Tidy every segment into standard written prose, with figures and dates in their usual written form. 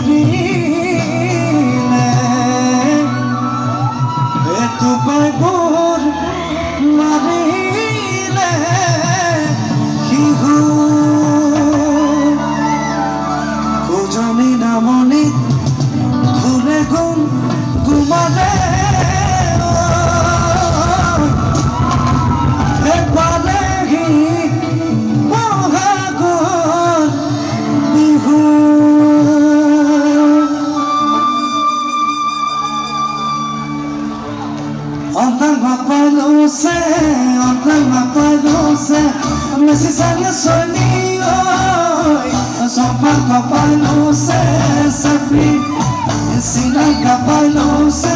ঘুরিলে এতো পাইবর মারিলে শিহু জানি না মনে ধরে গুম ঘুমালে Ontang mapalose, mesisanya soni oi, sopan kapalose, safri, silang kapalose,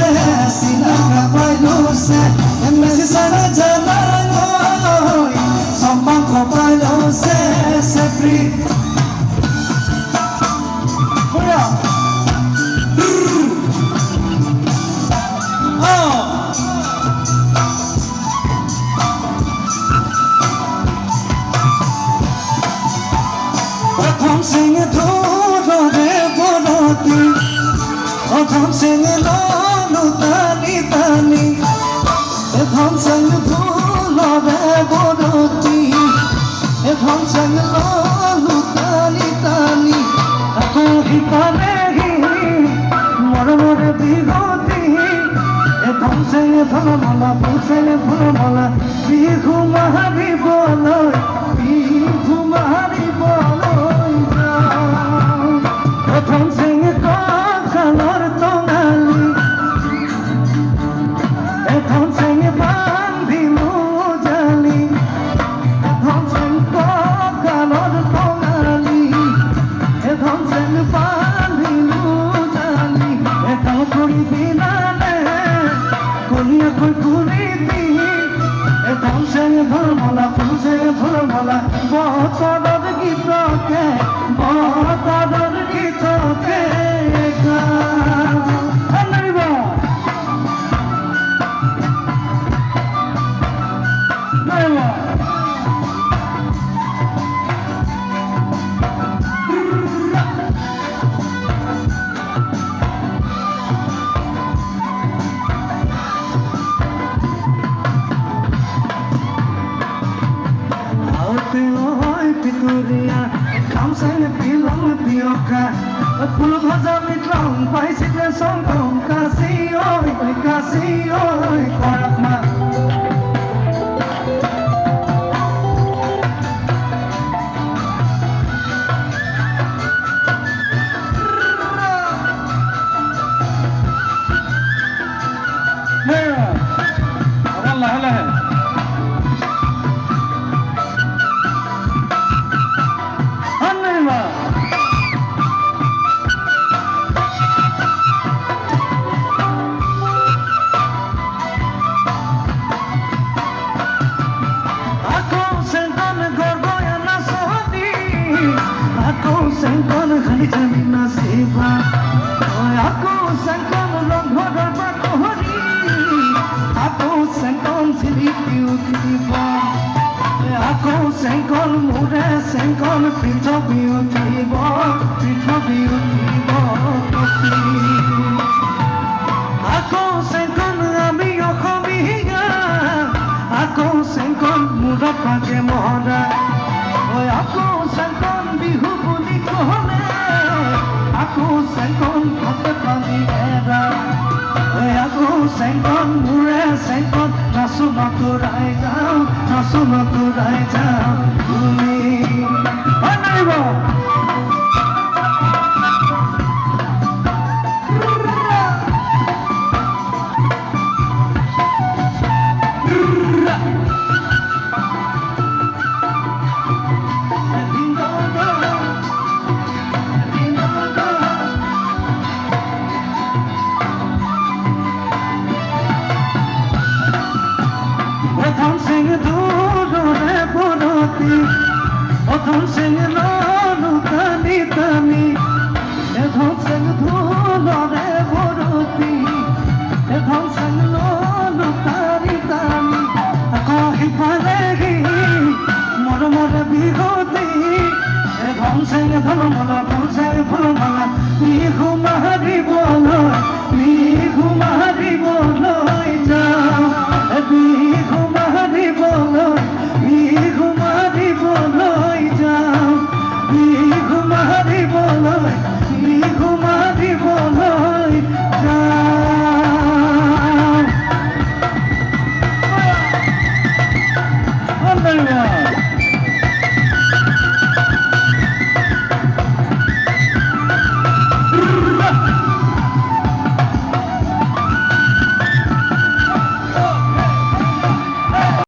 mesisanya jalan oi, sopan kapalose, safri. Sing it all, Boroti. Otham sing it all, Tani Tani. Otham sing it all, Boroti. Otham sing it all, Tani Tani. Ako hitane, more bigoti. Otham sing it all, Mala, sing it all, Mala. Bihu mahari bolo, bihu mahari bolo. প্রথম সিংহে colour তোনালি প্রথম সিংহে বান্ধিলু জালি প্রথম Singh colour তোনালি প্রথম সিং বান্ধিলু জালি এটা করি দিনালে কলিয়া কই করি দি প্রথম সিং ভরমলা ফুল সিং ভরমলা বতর গীতকে বতর গীতকে গা আনরিবা নাইবা Pituria, come sing a pillow with the oka. A pull of a mitron, bicycle song, Casio, Corafma. Sengkon khali jani nasiba aku sengkon longhor batori aku sengkon sili piutiba aku sengkon mure sengkon pitho piutiba aku sengkon ami okhomiga aku sengkon mura pake mohara aku sengkon bihu aku sengkon hati pani era aku sengkon mure sengkon nasu maturai jao tumi anaibo Otham sing lolu tani tani, Otham sing dholo re boroti, Otham sing lolu tani tani. Ako hipalegi, mor bigoti, ধনসেং ধনমালা ফুলসেং Phulmala Bihu মারিবলৈ Bihu মারিবলৈ যাওঁ বিহু মাৰিবলৈ বিহু মাৰিবলৈ যাওঁ বিহু মাৰিবলৈ বিহু মাৰিবলৈ যাওঁ